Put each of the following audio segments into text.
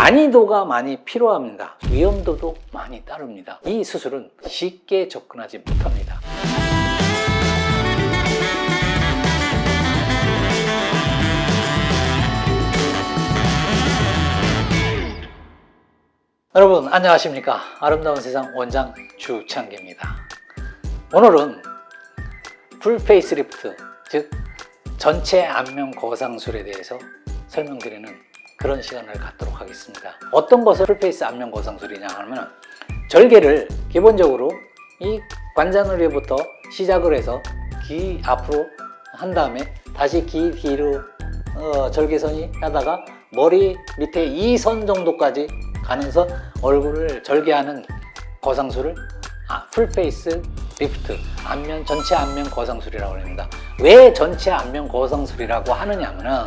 난이도가 많이 필요합니다. 위험도도 많이 따릅니다. 이 수술은 쉽게 접근하지 못합니다. 여러분 안녕하십니까? 아름다운 세상 원장 주창기입니다. 오늘은 풀 페이스리프트, 즉 전체 안면 거상술에 대해서 설명드리는 그런 시간을 갖도록 하겠습니다. 어떤 것을 풀 페이스 안면 거상술이냐 하면, 절개를 기본적으로 이 관자놀이부터 시작을 해서 귀 앞으로 한 다음에 다시 귀 뒤로 절개선이 하다가 머리 밑에 이 선 정도까지 가면서 얼굴을 절개하는 거상술을 풀 페이스 리프트, 전체 안면 거상술이라고 합니다. 왜 전체 안면 거상술이라고 하느냐면은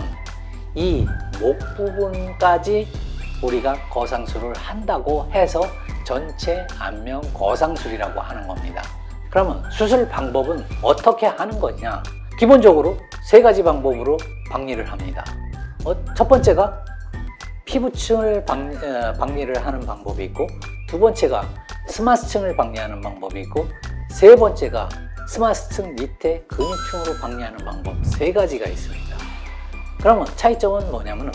이 목 부분까지 우리가 거상술을 한다고 해서 전체 안면 거상술이라고 하는 겁니다. 그러면 수술 방법은 어떻게 하는 거냐? 기본적으로 세 가지 방법으로 박리를 합니다. 첫 번째가 피부층을 박리를 하는 방법이 있고, 두 번째가 스마스층을 박리하는 방법이 있고, 세 번째가 스마스층 밑에 근육층으로 박리하는 방법, 세 가지가 있습니다. 그러면 차이점은 뭐냐면,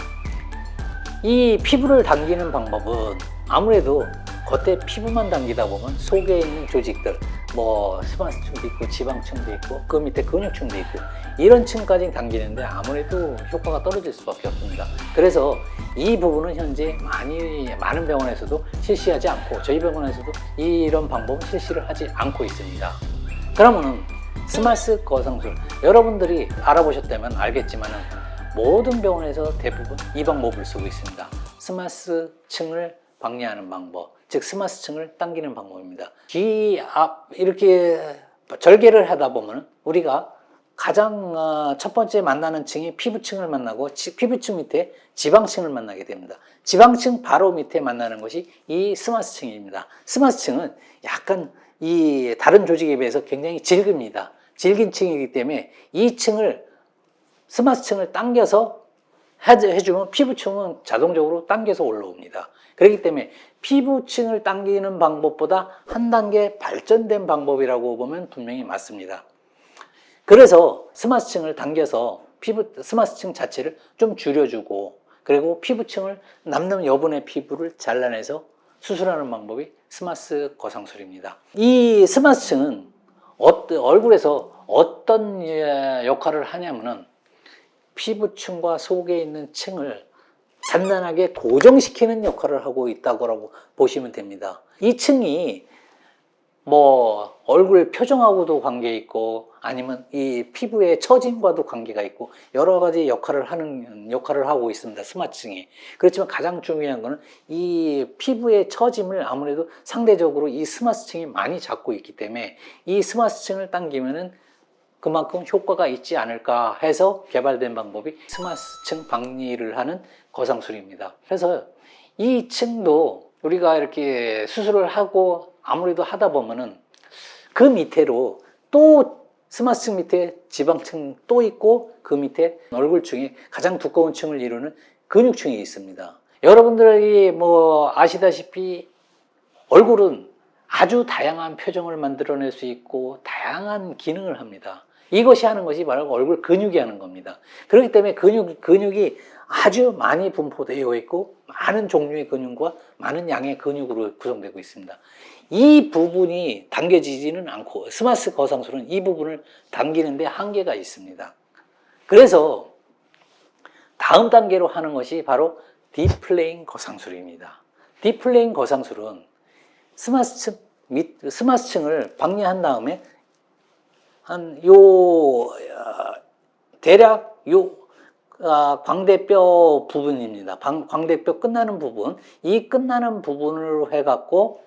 이 피부를 당기는 방법은 아무래도 겉에 피부만 당기다 보면 속에 있는 조직들, 스마스층도 있고 지방층도 있고 그 밑에 근육층도 있고 이런 층까지 당기는데 아무래도 효과가 떨어질 수밖에 없습니다. 그래서 이 부분은 현재 많은 병원에서도 실시하지 않고, 저희 병원에서도 이런 방법은 실시를 하지 않고 있습니다. 그러면은 스마스 거상술, 여러분들이 알아보셨다면 알겠지만은 모든 병원에서 대부분 이 방법을 쓰고 있습니다. 스마스층을 박리하는 방법, 즉 스마스층을 당기는 방법입니다. 귀 앞 이렇게 절개를 하다 보면 우리가 가장 첫 번째 만나는 층이 피부층을 만나고, 피부층 밑에 지방층을 만나게 됩니다. 지방층 바로 밑에 만나는 것이 이 스마스층입니다. 스마스층은 약간 이 다른 조직에 비해서 굉장히 질깁니다. 질긴 층이기 때문에 이 층을, 스마스층을 당겨서 해주면 피부층은 자동적으로 당겨서 올라옵니다. 그렇기 때문에 피부층을 당기는 방법보다 한 단계 발전된 방법이라고 보면 분명히 맞습니다. 그래서 스마스층을 당겨서 스마스층 자체를 좀 줄여주고, 그리고 피부층을 남는 여분의 피부를 잘라내서 수술하는 방법이 스마스 거상술입니다. 이 스마스층은 얼굴에서 어떤 역할을 하냐면은 피부층과 속에 있는 층을 단단하게 고정시키는 역할을 하고 있다고 보시면 됩니다. 이 층이 얼굴 표정하고도 관계 있고, 아니면 이 피부의 처짐과도 관계가 있고, 여러 가지 역할을 하고 있습니다. 스마스층이. 그렇지만 가장 중요한 거는 이 피부의 처짐을 아무래도 상대적으로 이 스마스층이 많이 잡고 있기 때문에 이 스마스층을 당기면은 그만큼 효과가 있지 않을까 해서 개발된 방법이 스마스층 박리를 하는 거상술입니다. 그래서 이 층도 우리가 이렇게 수술을 하고 아무래도 하다 보면은 그 밑에로 또 스마스층 밑에 지방층 또 있고, 그 밑에 얼굴층이 가장 두꺼운 층을 이루는 근육층이 있습니다. 여러분들이 아시다시피 얼굴은 아주 다양한 표정을 만들어낼 수 있고 다양한 기능을 합니다. 이것이 하는 것이 바로 얼굴 근육이 하는 겁니다. 그렇기 때문에 근육이 아주 많이 분포되어 있고, 많은 종류의 근육과 많은 양의 근육으로 구성되고 있습니다. 이 부분이 당겨지지는 않고, 스마스 거상술은 이 부분을 당기는데 한계가 있습니다. 그래서 다음 단계로 하는 것이 바로 딥플레인 거상술입니다. 딥플레인 거상술은 스마스층을 박리한 다음에 대략 광대뼈 부분입니다. 광대뼈 끝나는 부분, 이 끝나는 부분으로 해갖고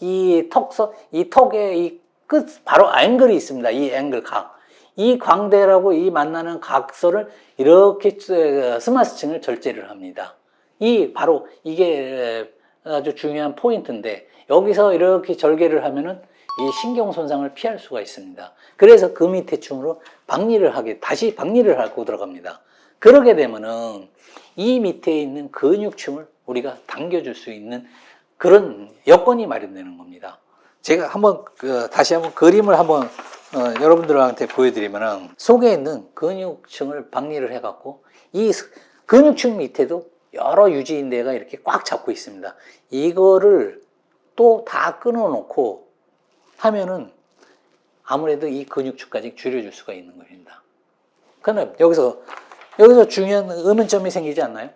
이 턱에 이 끝 바로 앵글이 있습니다. 이 앵글 각, 이 광대라고 이 만나는 각선을 이렇게 스마스층을 절제를 합니다. 바로 이게 아주 중요한 포인트인데, 여기서 이렇게 절개를 하면은 이 신경 손상을 피할 수가 있습니다. 그래서 그 밑에 층으로 다시 박리를 하고 들어갑니다. 그러게 되면은 이 밑에 있는 근육층을 우리가 당겨줄 수 있는 그런 여건이 마련되는 겁니다. 제가 한번 다시 한번 그림을 한번 여러분들한테 보여드리면은 속에 있는 근육층을 박리를 해갖고 이 근육층 밑에도 여러 유지인대가 이렇게 꽉 잡고 있습니다. 이거를 또 다 끊어놓고 하면은 아무래도 이 근육층까지 줄여줄 수가 있는 겁니다. 그러나 여기서 중요한 의문점이 생기지 않나요?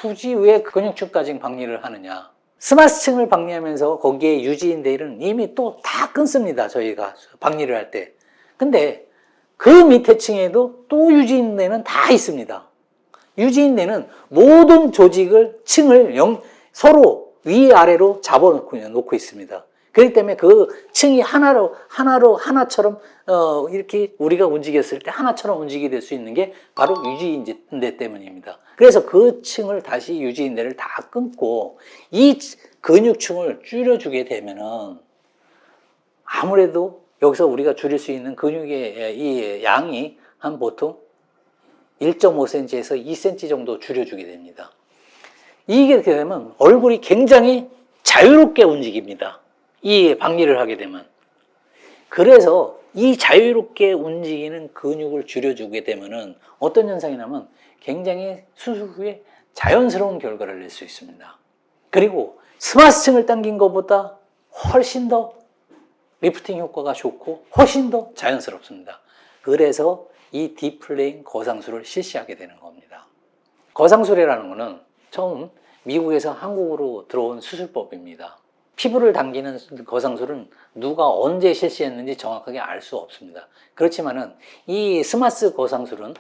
굳이 왜 근육층까지 박리를 하느냐? 스마스층을 박리하면서 거기에 유지인대는 이미 또 다 끊습니다. 저희가 박리를 할 때. 근데 그 밑에 층에도 또 유지인대는 다 있습니다. 유지인대는 모든 조직을 층을 서로 위아래로 잡아놓고 있습니다. 그렇기 때문에 그 층이 하나처럼 이렇게 우리가 움직였을 때 하나처럼 움직이게 될 수 있는 게 바로 유지인대 때문입니다. 그래서 그 층을 다시 유지인대를 다 끊고 이 근육층을 줄여주게 되면은 아무래도 여기서 우리가 줄일 수 있는 근육의 이 양이 한 보통 1.5cm에서 2cm 정도 줄여주게 됩니다. 이게 되면 얼굴이 굉장히 자유롭게 움직입니다. 이 박리를 하게 되면. 그래서 이 자유롭게 움직이는 근육을 줄여주게 되면은 어떤 현상이 나면 굉장히 수술 후에 자연스러운 결과를 낼 수 있습니다. 그리고 스마스층을 당긴 것보다 훨씬 더 리프팅 효과가 좋고 훨씬 더 자연스럽습니다. 그래서 이 딥플레인 거상술을 실시하게 되는 겁니다. 거상술이라는 것은 처음 미국에서 한국으로 들어온 수술법입니다. 피부를 당기는 거상술은 누가 언제 실시했는지 정확하게 알 수 없습니다. 그렇지만은 이 스마스 거상술은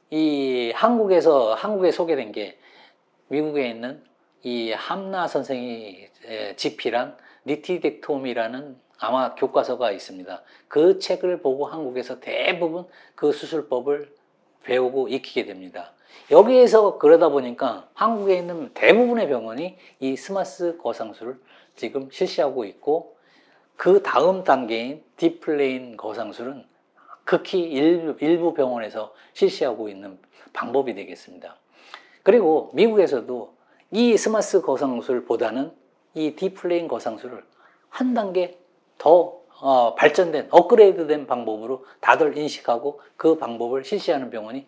이 한국에 소개된 게 미국에 있는 이 함나 선생이 집필한 리티덱톰이라는 아마 교과서가 있습니다. 그 책을 보고 한국에서 대부분 그 수술법을 배우고 익히게 됩니다. 여기에서 그러다 보니까 한국에 있는 대부분의 병원이 이 스마스 거상술을 지금 실시하고 있고, 그 다음 단계인 딥플레인 거상술은 극히 일부 병원에서 실시하고 있는 방법이 되겠습니다. 그리고 미국에서도 이 스마스 거상술보다는 이 딥플레인 거상술을 한 단계 더 발전된 업그레이드된 방법으로 다들 인식하고 그 방법을 실시하는 병원이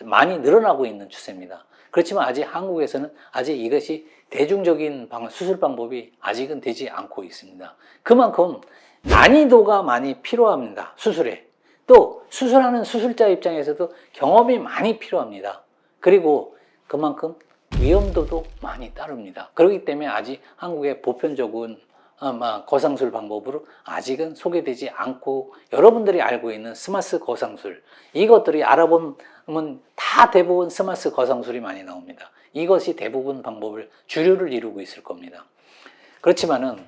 많이 늘어나고 있는 추세입니다. 그렇지만 아직 한국에서는 아직 이것이 대중적인 수술 방법이 아직은 되지 않고 있습니다. 그만큼 난이도가 많이 필요합니다. 수술에. 또 수술하는 수술자 입장에서도 경험이 많이 필요합니다. 그리고 그만큼 위험도도 많이 따릅니다. 그렇기 때문에 아직 한국의 보편적인 거상술 방법으로 아직은 소개되지 않고, 여러분들이 알고 있는 스마스 거상술, 이것들이 알아보면 다 대부분 스마스 거상술이 많이 나옵니다. 이것이 대부분 방법을 주류를 이루고 있을 겁니다. 그렇지만은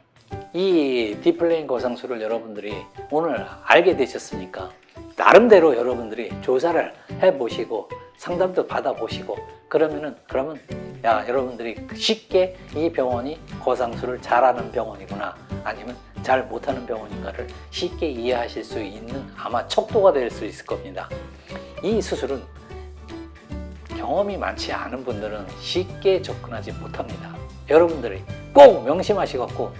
이 딥플레인 거상술을 여러분들이 오늘 알게 되셨으니까 나름대로 여러분들이 조사를 해보시고 상담도 받아보시고 그러면 여러분들이 쉽게 이 병원이 거상술을 잘하는 병원이구나, 아니면 잘 못하는 병원인가를 쉽게 이해하실 수 있는 아마 척도가 될 수 있을 겁니다. 이 수술은 경험이 많지 않은 분들은 쉽게 접근하지 못합니다. 여러분들이 꼭 명심하시고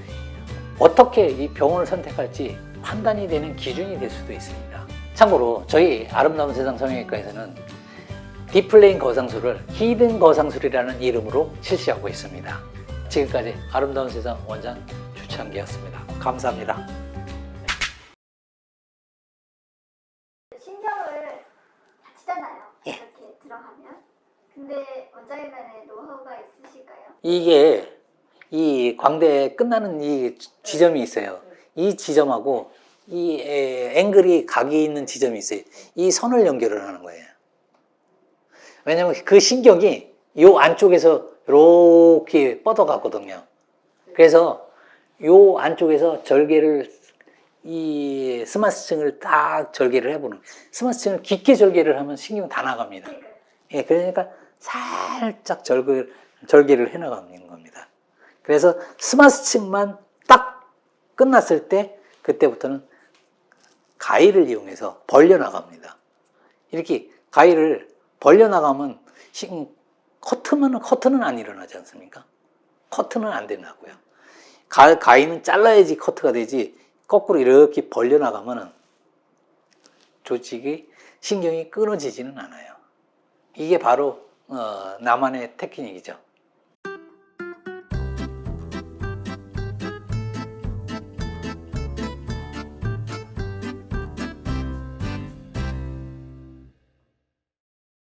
어떻게 이 병원을 선택할지 판단이 되는 기준이 될 수도 있습니다. 참고로 저희 아름다운 세상 성형외과에서는 딥플레인 거상술을 히든 거상술이라는 이름으로 실시하고 있습니다. 지금까지 아름다운 세상 원장 주창기였습니다. 감사합니다. 신경을 다치잖아요. 이렇게 들어가면. 근데 원장님만의 노하우가 있으실까요? 이게 이 광대에 끝나는 이 지점이 있어요. 이 지점하고 이 앵글이 각이 있는 지점이 있어요. 이 선을 연결을 하는 거예요. 왜냐면 그 신경이 요 안쪽에서 이렇게 뻗어가거든요. 그래서 요 안쪽에서 절개를, 이 스마스층을 딱 절개를 해보는, 스마스층을 깊게 절개를 하면 신경 다 나갑니다. 예, 그러니까 살짝 절개를 해나가는 겁니다. 그래서 스마스층만 딱 끝났을 때 그때부터는 가위를 이용해서 벌려나갑니다. 이렇게 가위를 벌려나가면 커트는 안 일어나지 않습니까? 커트는 안 된다고요. 가위는 잘라야지 커트가 되지, 거꾸로 이렇게 벌려나가면은 조직이, 신경이 끊어지지는 않아요. 이게 바로 나만의 테크닉이죠.